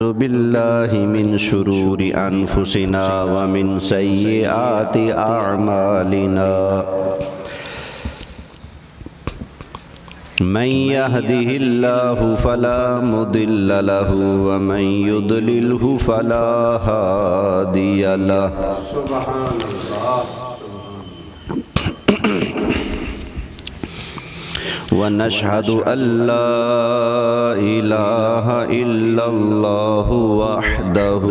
أعوذ بالله من شرور أنفسنا ومن سيئات أعمالنا من يهده الله فلا مضل له ومن يضلله فلا هادي له سبحان الله ونشهد أن لا إله إلا الله وحده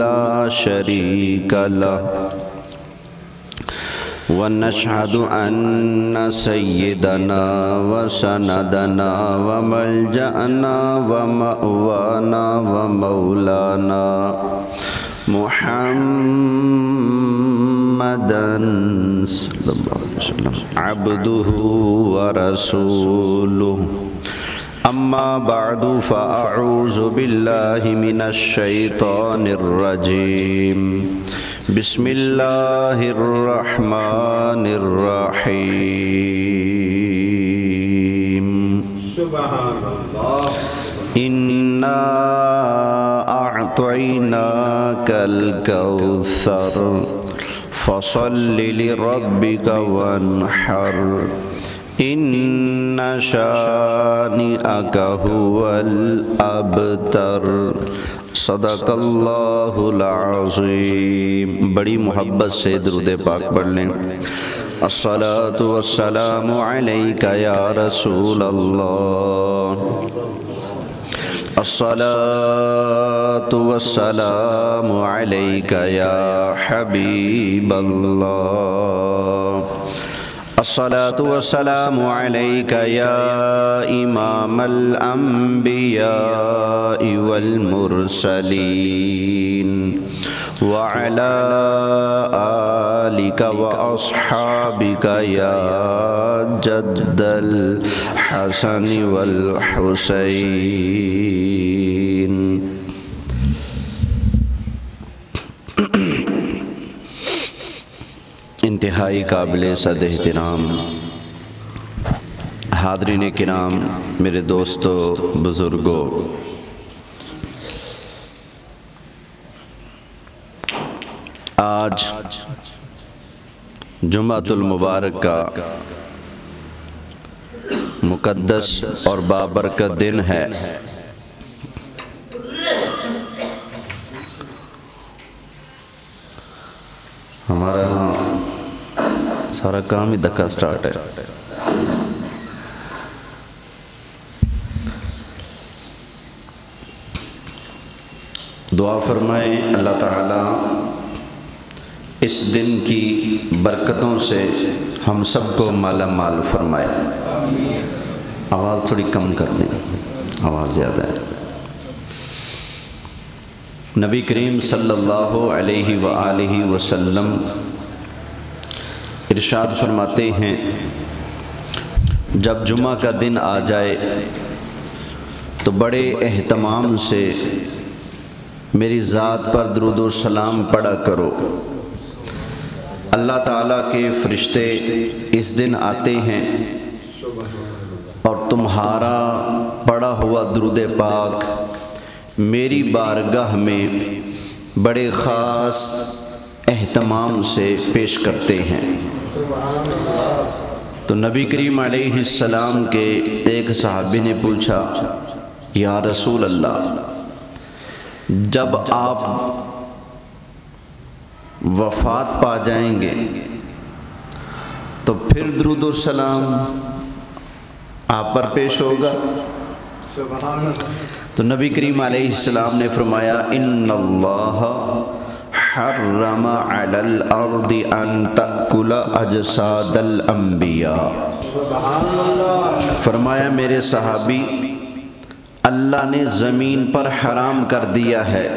لا شريك له ونشهد أن سيدنا وسندنا وملجأنا ومأوانا ومولانا محمدًا صلى الله عليه وسلم عبده ورسوله أما بعد فأعوذ بالله من الشيطان الرجيم بسم الله الرحمن الرحيم سبحان الله إنا أعطيناك الكوثر فصل لربك وانحر إن شانئك هو الأبتر صدق اللہ العظیم۔ بڑی محبت سے درود پاک پڑھ لیں۔ الصلاة والسلام علیک یا رسول اللہ، الصلاة والسلام علیک یا حبیب اللہ، الصلاة والسلام علیک یا امام الانبیاء والمرسلین وعلى آلک واصحابک یا جد الحسن والحسین۔ انتہائی قابل صد احترام حاضرین کرام، میرے دوستو، بزرگوں، آج جمعۃ المبارک کا مقدس اور بابرکت دن ہے۔ ہمارا سارا کام ہی دکا سٹارٹ ہے۔ دعا فرمائیں اللہ تعالیٰ اس دن کی برکتوں سے ہم سب کو مالا مال فرمائے۔ آواز تھوڑی کم کر دیں، آواز زیادہ ہے۔ نبی کریم صلی اللہ علیہ وآلہ وسلم ارشاد فرماتے ہیں، جب جمعہ کا دن آ جائے تو بڑے اہتمام سے میری ذات پر درود و سلام پڑھا کرو۔ اللہ تعالیٰ کے فرشتے اس دن آتے ہیں اور تمہارا پڑھا ہوا درود پاک میری بارگاہ میں بڑے خاص اہتمام سے پیش کرتے ہیں۔ تو نبی کریم علیہ السلام کے ایک صحابی نے پوچھا، یا رسول اللہ، جب آپ وفات پا جائیں گے تو پھر درود و سلام آپ پر پیش ہوگا؟ تو نبی کریم علیہ السلام نے فرمایا، ان اللہ حرم علی الارض ان تأکل اجساد الانبیاء۔ فرمایا میرے صحابی، اللہ نے زمین پر حرام کر دیا ہے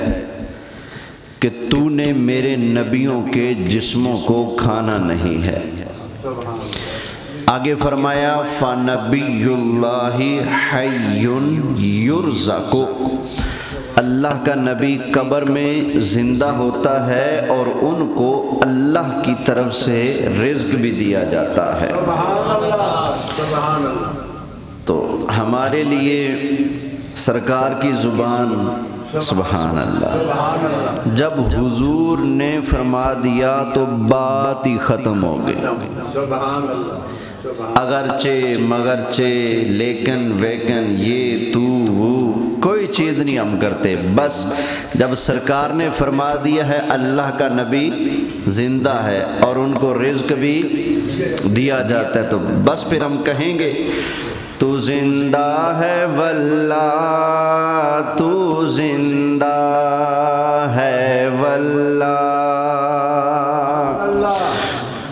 کہ تو نے میرے نبیوں کے جسموں کو کھانا نہیں ہے۔ آگے فرمایا، فَنَبِيُّ اللَّهِ حَيٌّ يُرْزَقُ، اللہ کا نبی قبر میں زندہ ہوتا ہے اور ان کو اللہ کی طرف سے رزق بھی دیا جاتا ہے۔ تو ہمارے لیے سرکار کی زبان سبحان اللہ، جب حضور نے فرما دیا تو بات ہی ختم ہو گئی۔ اگرچہ مگرچہ لیکن ویکن یہ تو وہ کوئی چیز نہیں ہم کرتے، بس جب سرکار نے فرما دیا ہے اللہ کا نبی زندہ ہے اور ان کو رزق بھی دیا جاتا ہے، تو بس پھر ہم کہیں گے تو زندہ ہے واللہ، تو زندہ ہے واللہ،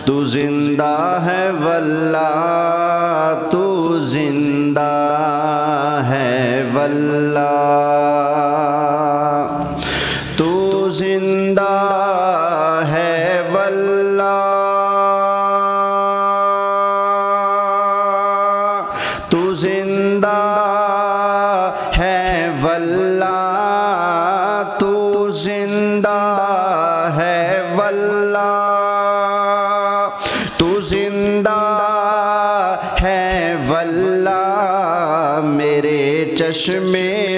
تو زندہ ہے واللہ، تو زندہ ہے واللہ، تو زندہ ہے واللہ، تو زندہ ہے واللہ، تو زندہ ہے واللہ، تو زندہ ہے واللہ، میرے چشم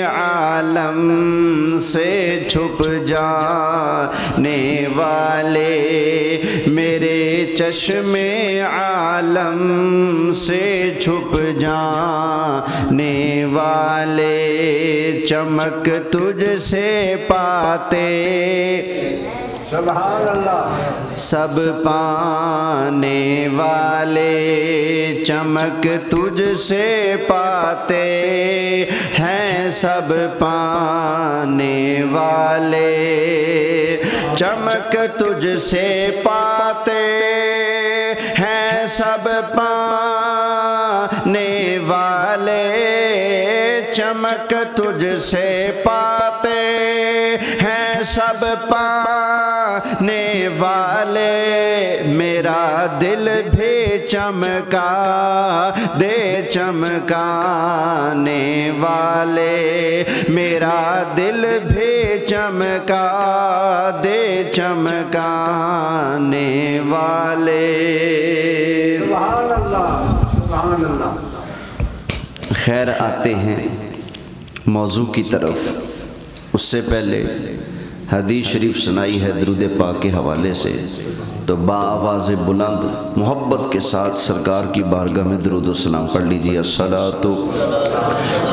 عالم سے چھپ جانے والے، میرے چشم عالم سے چھپ جانے والے، چمک تجھ سے پاتے سبحان اللہ سب پانے والے، چمک تجھ سے پاتے ہیں سب پانے والے، چمک تجھ سے پاتے ہیں سب پانے والے، چمک تجھ سے پاتے ہیں سب پانے والے، میرا دل بھی چمکا دے چمکانے والے، میرا دل بھی چمکا دے چمکانے والے۔ سبحان اللہ سبحان اللہ۔ خیر آتے ہیں موضوع کی طرف، اس سے پہلے حدیث شریف سنائی ہے درود پاک کے حوالے سے، تو بآواز بلند محبت کے ساتھ سرکار کی بارگاہ میں درود و سلام پڑھ لیجیے۔ الصلاۃ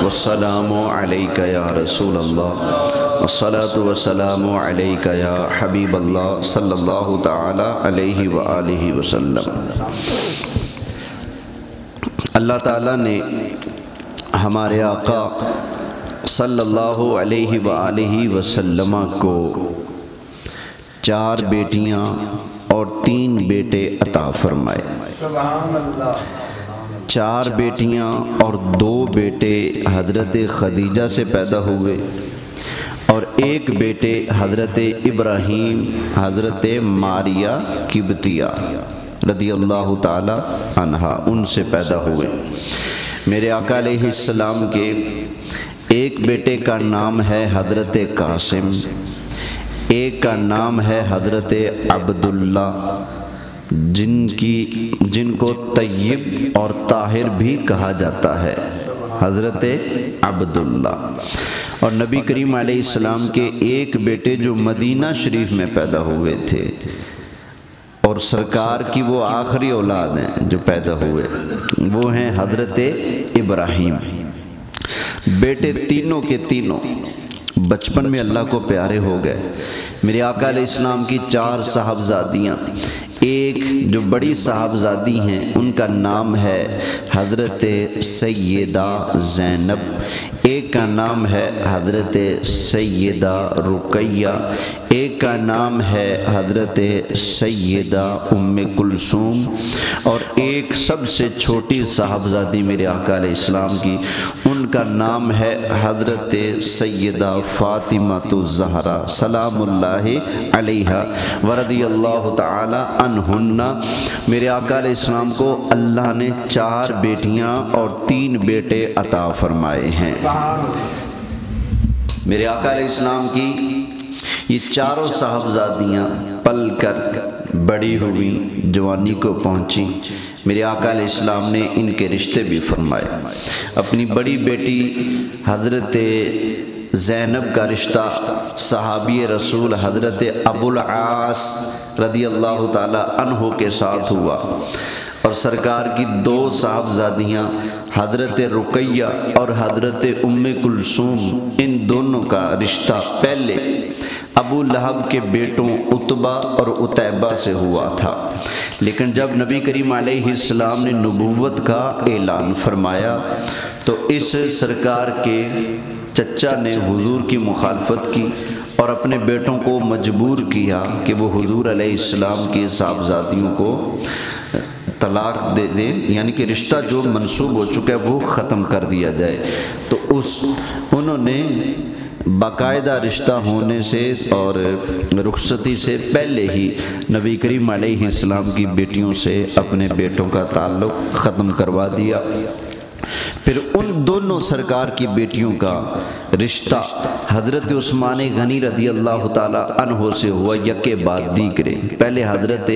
والسلام علیک یا رسول اللہ، الصلاۃ والسلام علیک یا حبیب اللہ صلی اللہ تعالی علیہ وآلہ وسلم۔ اللہ تعالیٰ نے ہمارے آقا صلی اللہ علیہ وآلہ وسلم کو 4 بیٹیاں اور 3 بیٹے عطا فرمائے۔ سبحان اللہ۔ 4 بیٹیاں اور 2 بیٹے حضرت خدیجہ سے پیدا ہوئے، اور 1 بیٹے حضرت ابراہیم حضرت ماریہ قبطیہ رضی اللہ تعالی عنہا ان سے پیدا ہوئے۔ میرے آقا علیہ السلام کے 1 بیٹے کا نام ہے حضرت قاسم، 1 کا نام ہے حضرت عبداللہ، جن کو طیب اور طاہر بھی کہا جاتا ہے، حضرت عبداللہ۔ اور نبی کریم علیہ السلام کے 1 بیٹے جو مدینہ شریف میں پیدا ہوئے تھے، اور سرکار کی وہ آخری اولاد ہیں جو پیدا ہوئے، وہ ہیں حضرت ابراہیم۔ بیٹے تینوں کے تینوں بچپن میں اللہ کو پیارے ہو گئے۔ میرے آقا علیہ السلام کی 4 صاحبزادیاں، ایک جو بڑی صاحبزادی ہیں ان کا نام ہے حضرت سیدہ زینب، ایک کا نام ہے حضرت سیدہ رقیہ، ایک کا نام ہے حضرت سیدہ ام کلثوم، اور ایک سب سے چھوٹی صاحبزادی میرے آقا علیہ السلام کی، ان کا نام ہے حضرت سیدہ فاطمہ الزہرا سلام اللہ علیہا ورضی اللہ تعالی عنہن۔ میرے آقا علیہ السلام کو اللہ نے 4 بیٹیاں اور 3 بیٹے عطا فرمائے ہیں۔ میرے آقا علیہ السلام کی یہ چاروں صاحبزادیاں پل کر بڑی ہوئی، جوانی کو پہنچی، میرے آقا علیہ السلام نے ان کے رشتے بھی فرمائے۔ اپنی بڑی بیٹی حضرت زینب کا رشتہ صحابی رسول حضرت ابو العاص رضی اللہ تعالی عنہ کے ساتھ ہوا، اور سرکار کی دو صاحبزادیاں حضرت رقیہ اور حضرت ام کلثوم، ان دونوں کا رشتہ پہلے ابو لہب کے بیٹوں عتبہ اور عتیبہ سے ہوا تھا، لیکن جب نبی کریم علیہ السلام نے نبوت کا اعلان فرمایا تو اس سرکار کے چچا نے حضور کی مخالفت کی اور اپنے بیٹوں کو مجبور کیا کہ وہ حضور علیہ السلام کی صاحبزادیوں کو طلاق دے دیں، یعنی کہ رشتہ جو منسوب ہو چکا ہے وہ ختم کر دیا جائے۔ تو انہوں نے باقاعدہ رشتہ ہونے سے اور رخصتی سے پہلے ہی نبی کریم علیہ السلام کی بیٹیوں سے اپنے بیٹوں کا تعلق ختم کروا دیا۔ پھر ان دونوں سرکار کی بیٹیوں کا رشتہ حضرت عثمان غنی رضی اللہ تعالی عنہ سے ہوا یکے بعد دیگرے۔ پہلے حضرت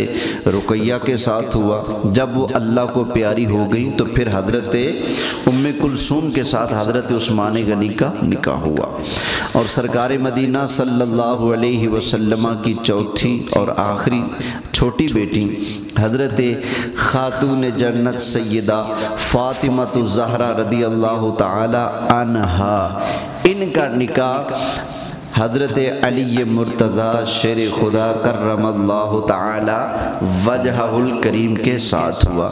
رقیہ کے ساتھ ہوا، جب وہ اللہ کو پیاری ہو گئی تو پھر حضرت ام کلثوم کے ساتھ حضرت عثمان غنی کا نکاح ہوا، اور سرکار مدینہ صلی اللہ علیہ وسلم کی چوتھی اور آخری چھوٹی بیٹی حضرت خاتون جنت سیدہ فاطمہ الزہرا رضی اللہ تعالی عنہا، ان کا نکاح حضرت علی مرتضی شیر خدا کرم اللہ تعالی وجہہ الکریم کے ساتھ ہوا۔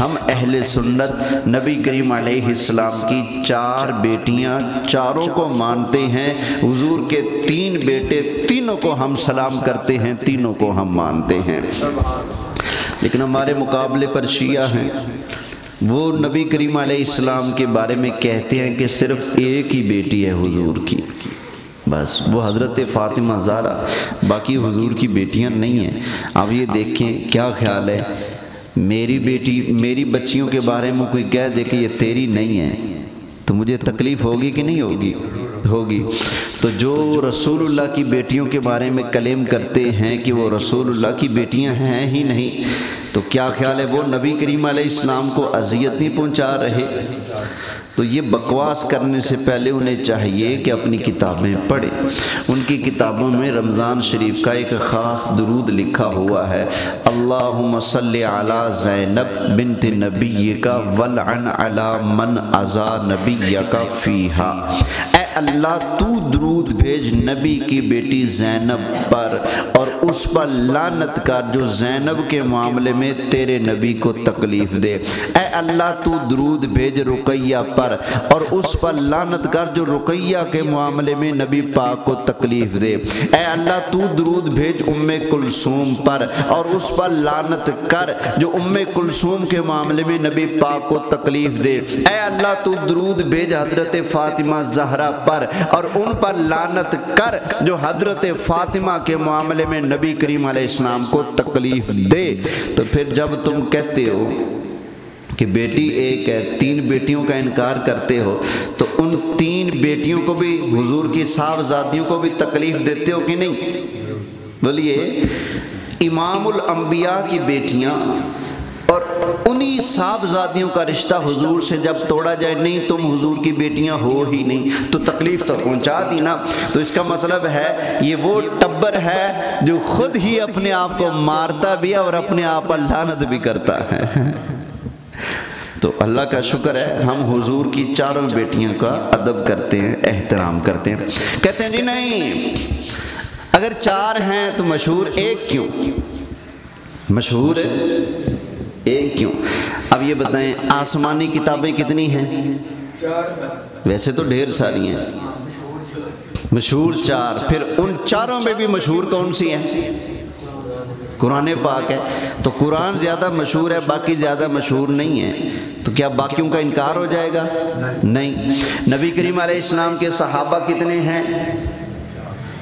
ہم اہل سنت نبی کریم علیہ السلام کی چار بیٹیاں چاروں کو مانتے ہیں، حضور کے تین بیٹے تینوں کو ہم سلام کرتے ہیں، تینوں کو ہم مانتے ہیں۔ لیکن ہمارے مقابلے پر شیعہ ہیں، وہ نبی کریم علیہ السلام کے بارے میں کہتے ہیں کہ صرف ایک ہی بیٹی ہے حضور کی، بس وہ حضرت فاطمہ زہرا، باقی حضور کی بیٹیاں نہیں ہیں۔ اب یہ دیکھیں کیا خیال ہے، میری بیٹی میری بچیوں کے بارے میں کوئی کہہ دے کہ یہ تیری نہیں ہے تو مجھے تکلیف ہوگی کہ نہیں ہوگی؟ ہوگی۔ تو جو رسول اللہ کی بیٹیوں کے بارے میں کلیم کرتے ہیں کہ وہ رسول اللہ کی بیٹیاں ہیں ہی نہیں، تو کیا خیال ہے وہ نبی کریم علیہ السلام کو اذیت نہیں پہنچا رہے؟ تو یہ بکواس کرنے سے پہلے انہیں چاہیے کہ اپنی کتابیں پڑھیں۔ ان کی کتابوں میں رمضان شریف کا ایک خاص درود لکھا ہوا ہے، اللہم صلی علی زینب بنت نبیک ولعن علی من عزا نبیک فیہا، اے اللہ تو درود بھیج نبی کی بیٹی زینب پر اور اس پر لعنت کر جو زینب کے معاملے میں تیرے نبی کو تکلیف دے، اے اللہ تو درود بھیج رقیہ پر اور اس پر لعنت کر جو رقیہ کے معاملے میں نبی پاک کو تکلیف دے، اے اللہ تو درود بھیج ام کلثوم پر اور اس پر لعنت کر جو ام کلثوم کے معاملے میں نبی پاک کو تکلیف دے، اے اللہ تو درود بھیج حضرت فاطمہ زہرا پر اور ان پر لعنت کر جو حضرت فاطمہ کے معاملے میں نبی کریم علیہ السلام کو تکلیف دے۔ تو پھر جب تم کہتے ہو کہ بیٹی ایک ہے، تین بیٹیوں کا انکار کرتے ہو، تو ان تین بیٹیوں کو بھی حضور کی صاحبزادیوں کو بھی تکلیف دیتے ہو کہ نہیں؟ بولیے، امام الانبیاء کی بیٹیاں اور انہی صاحبزادیوں کا رشتہ حضور سے جب توڑا جائے، نہیں تم حضور کی بیٹیاں ہو ہی نہیں، تو تکلیف تو پہنچا دی نا۔ تو اس کا مطلب ہے یہ وہ ٹبر ہے جو خود ہی اپنے آپ کو مارتا بھی ہے اور اپنے آپ پر لعنت بھی کرتا ہے۔ تو اللہ کا شکر ہے ہم حضور کی چاروں بیٹیوں کا ادب کرتے ہیں، احترام کرتے ہیں۔ کہتے ہیں جی نہیں، اگر چار ہیں تو مشہور ایک کیوں؟ مشہور ایک کیوں؟ اب یہ بتائیں آسمانی کتابیں کتنی ہیں؟ ویسے تو ڈھیر ساری ہیں، مشہور چار۔ پھر ان چاروں میں بھی مشہور کون سی ہیں؟ قرآن پاک ہے۔ تو قرآن زیادہ مشہور ہے، باقی زیادہ مشہور نہیں ہے، تو کیا باقیوں کا انکار ہو جائے گا؟ نہیں۔ نبی کریم علیہ السلام کے صحابہ کتنے ہیں؟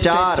4,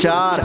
4,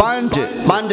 5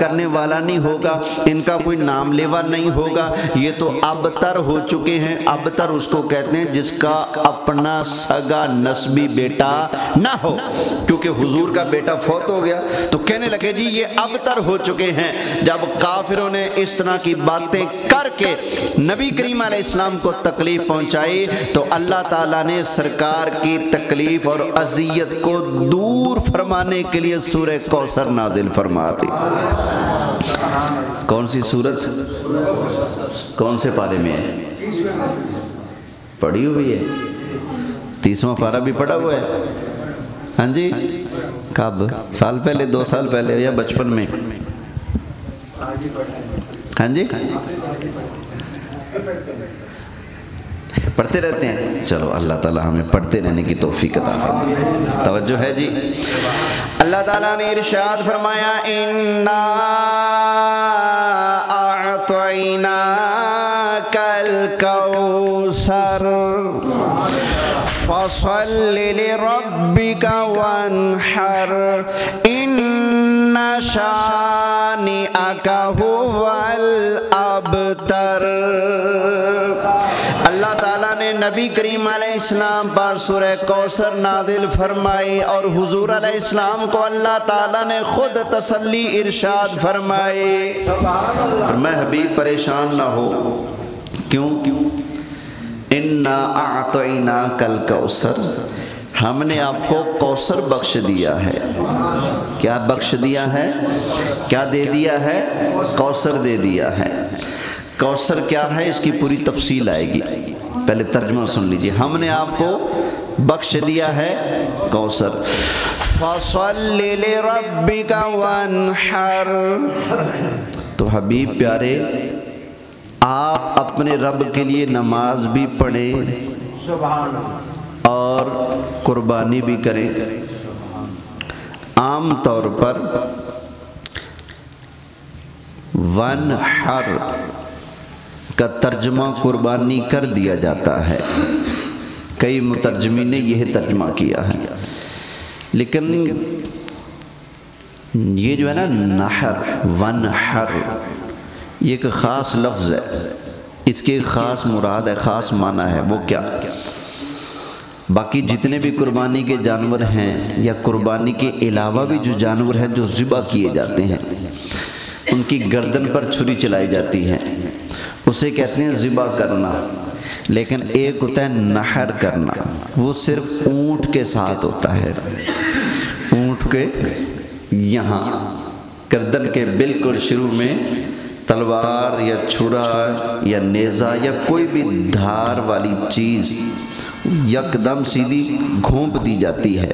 کرنے والا نہیں ہوگا، ان کا کوئی نام لیوا نہیں ہوگا، یہ تو ابتر ہو چکے ہیں۔ ابتر اس کو کہتے ہیں جس کا اپنا سگا نسبی بیٹا نہ ہو، کیونکہ حضور کا بیٹا فوت ہو گیا تو کہنے لگے جی یہ ابتر ہو چکے ہیں۔ جب کافروں نے اس طرح کی باتیں کر کے نبی کریم علیہ السلام کو تکلیف پہنچائی تو اللہ تعالیٰ نے سرکار کی تکلیف اور اذیت کو دور فرمانے کے لیے سورہ کوثر نازل فرما دی۔ کون سی سورت؟ کون سے پارے میں ہے؟ پڑھی ہوئی ہے؟ 30واں پارہ بھی پڑھا ہوا ہے؟ ہاں جی، کب؟ سال پہلے، 2 سال پہلے یا بچپن میں؟ ہاں جی، پڑھتے رہتے ہیں؟ چلو اللہ تعالیٰ ہمیں پڑھتے رہنے کی توفیق عطا فرمائے۔ توجہ ہے جی، اللہ تعالیٰ نے ارشاد فرمایا اِنَّا أَعْطَيْنَاكَ الْكَوْثَرَ فَصَلِّ لِرَبِّكَ وَانْحَرْ إِنَّ شَانِئَكَ هُوَ الْأَبْتَرُ۔ اللہ تعالیٰ نے نبی کریم علیہ السلام پر سورہ کوثر نازل فرمائی اور حضور علیہ السلام کو اللہ تعالیٰ نے خود تسلی ارشاد فرمائی۔ فرمایا حبیب پریشان نہ ہو، کیوں؟ اِنَّا أَعْطَيْنَاكَ الْكَوْثَرَ، ہم نے آپ کو کوثر بخش دیا ہے۔ کیا بخش دیا ہے؟ کیا دے دیا ہے؟ کوثر دے دیا ہے۔ کوثر کیا ہے اس کی پوری تفصیل آئے گی، پہلے ترجمہ سن لیجئے۔ ہم نے آپ کو بخش دیا ہے کوثر۔ فَصَلِّ لِرَبِّكَ وَانْحَرْ، تو حبیب پیارے آپ اپنے رب کے لیے نماز بھی پڑھیں اور قربانی بھی کریں۔ عام طور پر وَانْحَرْ کا ترجمہ قربانی کر دیا جاتا ہے، کئی مترجمین نے یہ ترجمہ کیا ہے، لیکن یہ جو ہے نا نحر، ونحر، یہ ایک خاص لفظ ہے، اس کے خاص مراد ہے، خاص معنی ہے۔ وہ کیا؟ باقی جتنے بھی قربانی کے جانور ہیں یا قربانی کے علاوہ بھی جو جانور ہیں جو ذبح کیے جاتے ہیں ان کی گردن پر چھری چلائی جاتی ہے، اسے کہتے ہیں ذبح کرنا۔ لیکن ایک ہوتا ہے نحر کرنا، وہ صرف اونٹ کے ساتھ ہوتا ہے، اونٹ کے یہاں گردن کے بالکل شروع میں تلوار یا چھرا یا نیزہ یا کوئی بھی دھار والی چیز یکدم سیدھی گھونپ دی جاتی ہے،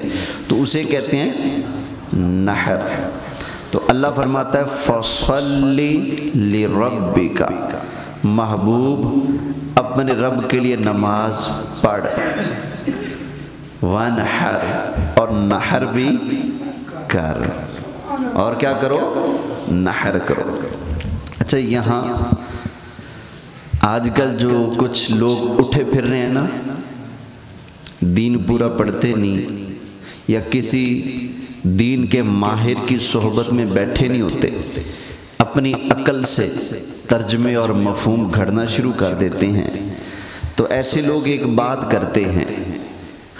تو اسے کہتے ہیں نحر۔ تو اللہ فرماتا ہے فَصَلِّ لِرَبِّكَ، محبوب اپنے رب کے لیے نماز پڑھ، وَانْحَرْ، اور نحر بھی کر، اور کیا کرو؟ نحر کرو۔ اچھا، یہاں آج کل جو کچھ لوگ اٹھے پھر رہے ہیں نا، دین پورا پڑھتے نہیں یا کسی دین کے ماہر کی صحبت میں بیٹھے نہیں ہوتے، اپنی عقل سے ترجمے اور مفہوم گھڑنا شروع کر دیتے ہیں، تو ایسے لوگ ایک بات کرتے ہیں،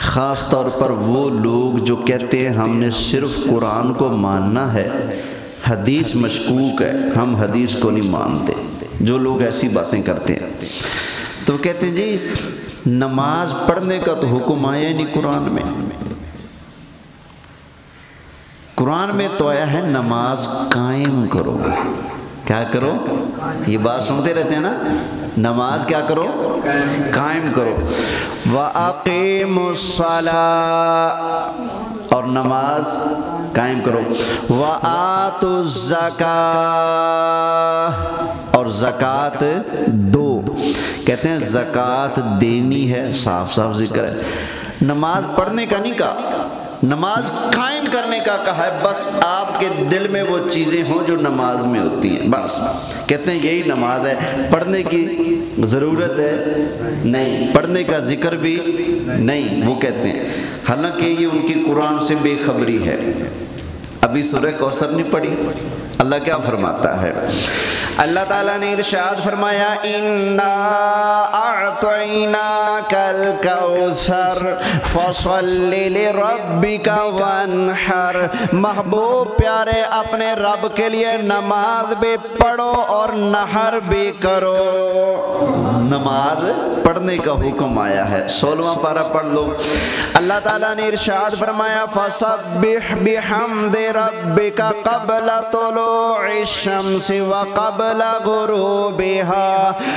خاص طور پر وہ لوگ جو کہتے ہیں ہم نے صرف قرآن کو ماننا ہے، حدیث مشکوک ہے، ہم حدیث کو نہیں مانتے۔ جو لوگ ایسی باتیں کرتے ہیں تو کہتے ہیں جی نماز پڑھنے کا تو حکم آیا نہیں قرآن میں، قرآن میں تو آیا ہے نماز قائم کرو۔ کیا کرو؟ یہ بات سنتے رہتے ہیں نا، نماز کیا کرو؟ قائم کرو۔ وَأَقِيمُوا الصَّلَاةَ، اور نماز قائم کرو۔ وَآتُوا الزَّكَاةَ، اور زکوٰۃ دو۔ کہتے ہیں زکوٰۃ دینی ہے، صاف صاف ذکر ہے، نماز پڑھنے کا نہیں کہا، نماز قائم کرنے کا کہا ہے۔ بس آپ کے دل میں وہ چیزیں ہوں جو نماز میں ہوتی ہیں، بس کہتے ہیں یہی نماز ہے، پڑھنے کی ضرورت ہے نہیں، پڑھنے کا ذکر بھی نہیں، وہ کہتے ہیں۔ حالانکہ یہ ان کی قرآن سے بے خبری ہے۔ ابھی سورہ کوثر نہیں پڑھی، اللہ کیا فرماتا ہے؟ اللہ تعالیٰ نے ارشاد فرمایا اِنَّا أَعْطَيْنَاكَ الْكَوْثَرَ فَصَلِّ لِرَبِّكَ وَانْحَرْ، محبوب پیارے اپنے رب کے لیے نماز بھی پڑھو اور نحر بھی کرو۔ نماز پڑھنے کا حکم آیا ہے، 16واں پارہ پڑھ لو۔ اللہ تعالیٰ نے ارشاد فرمایا فَسَبِّحْ بِحَمْدِ رَبِّكَ قَبْلَ طُلُوعِ الشَّمْسِ وَقَبْلَ غُرُوبِهَا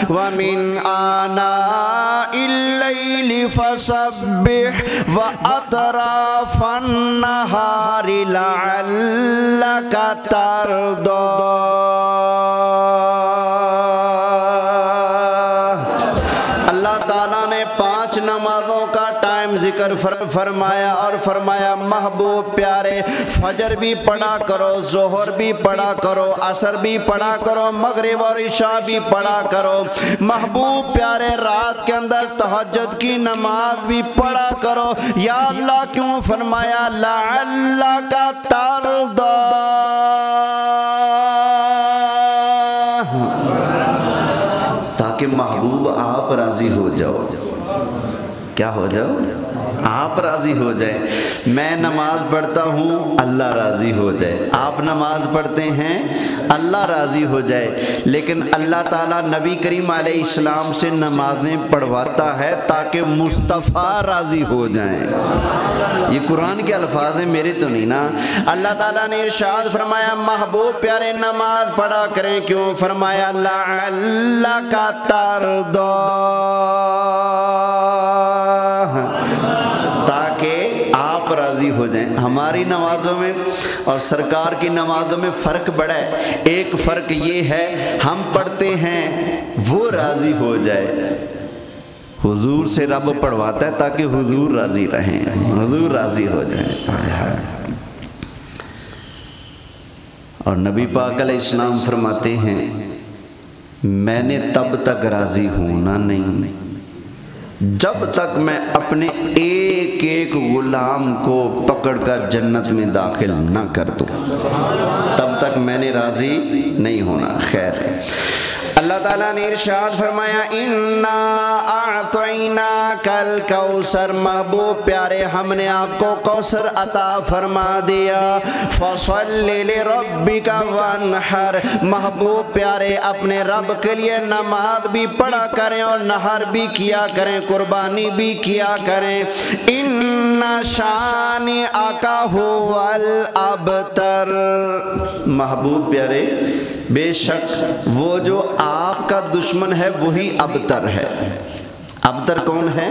وَمِنْ آنَاءِ اللَّيْلِ فَسَبِّحْ وَأَطْرَافَ النَّهَارِ لَعَلَّكَ تَرْضَىٰ۔ اللہ تعالیٰ نے 5 نمازوں کا ٹائم ذکر فرمایا اور فرمایا محبوب پیارے فجر بھی پڑھا کرو، ظہر بھی پڑھا کرو، عصر بھی پڑھا کرو، مغرب اور عشاء بھی پڑھا کرو۔ محبوب پیارے رات کے اندر تہجد کی نماز بھی پڑھا کرو۔ یا اللہ کیوں فرمایا لعلک ترضیٰ، تاکہ محبوب آپ راضی ہو جاؤ۔ کیا ہو جاؤ؟ آپ راضی ہو جائیں۔ میں نماز پڑھتا ہوں اللہ راضی ہو جائے، آپ نماز پڑھتے ہیں اللہ راضی ہو جائے۔ لیکن اللہ تعالیٰ نبی کریم علیہ السلام سے نمازیں پڑھواتا ہے تاکہ مصطفیٰ راضی ہو جائیں۔ یہ قرآن کے الفاظ ہیں، میرے تو نہیں نا۔ اللہ تعالیٰ نے ارشاد فرمایا محبوب پیارے نماز پڑھا کریں، کیوں؟ فرمایا لعلک ترضیٰ، تاکہ آپ راضی ہو جائیں۔ ہماری نمازوں میں اور سرکار کی نمازوں میں فرق بڑا ہے۔ ایک فرق یہ ہے ہم پڑھتے ہیں وہ راضی ہو جائے، حضور سے رب پڑھواتا ہے تاکہ حضور راضی رہیں، حضور راضی ہو جائیں۔ اور نبی پاک علیہ السلام فرماتے ہیں میں نے تب تک راضی ہونا نہیں جب تک میں اپنے ایک ایک غلام کو پکڑ کر جنت میں داخل نہ کر دوں، تب تک میں نے راضی نہیں ہونا۔ خیر، اللہ تعالیٰ نے ارشاد فرمایا اِنَّا أَعْطَيْنَاكَ الْكَوْثَرَ، محبوب پیارے ہم نے آپ کو کوثر عطا فرما دیا۔ فَصَلِّ لِرَبِّكَ وَانْحَرْ، محبوب پیارے اپنے رب کے لیے نماز بھی پڑھا کریں اور نحر بھی کیا کریں، قربانی بھی کیا کریں۔ إِنَّ شَانِئَكَ هُوَ الْأَبْتَرُ، محبوب پیارے بے شک وہ جو آپ کا دشمن ہے وہی ابتر ہے۔ ابتر کون ہے؟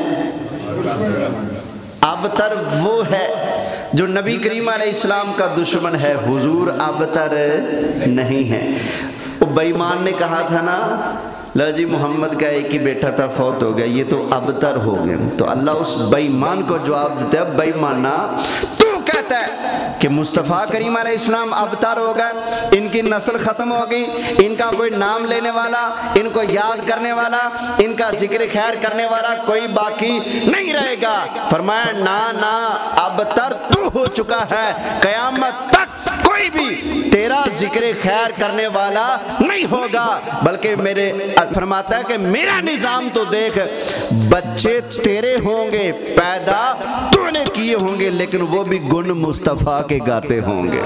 ابتر وہ ہے جو نبی کریم علیہ السلام کا دشمن ہے، حضور ابتر نہیں ہے۔ وہ بے ایمان نے کہا تھا نا لا جی محمد کا ایک ہی بیٹا تھا فوت ہو گیا، یہ تو ابتر ہو گئے۔ تو اللہ اس بے ایمان کو جواب دیتا ہے بے ایمانہ تو کہتا ہے کہ مصطفیٰ کریم علیہ السلام ابتر ہو گئے، ان کی نسل ختم ہو گئی، ان کا کوئی نام لینے والا، ان کو یاد کرنے والا، ان کا ذکر خیر کرنے والا کوئی باقی نہیں رہے گا۔ فرمایا نا ابتر تو ہو چکا ہے، قیامت تک کوئی بھی تیرا ذکر خیر کرنے والا نہیں ہوگا، بلکہ میرے فرماتا ہے کہ میرا نظام تو دیکھ، بچے تیرے ہوں گے پیدا تو نے کیے ہوں گے، لیکن وہ بھی گن مصطفیٰ کے گاتے ہوں گے۔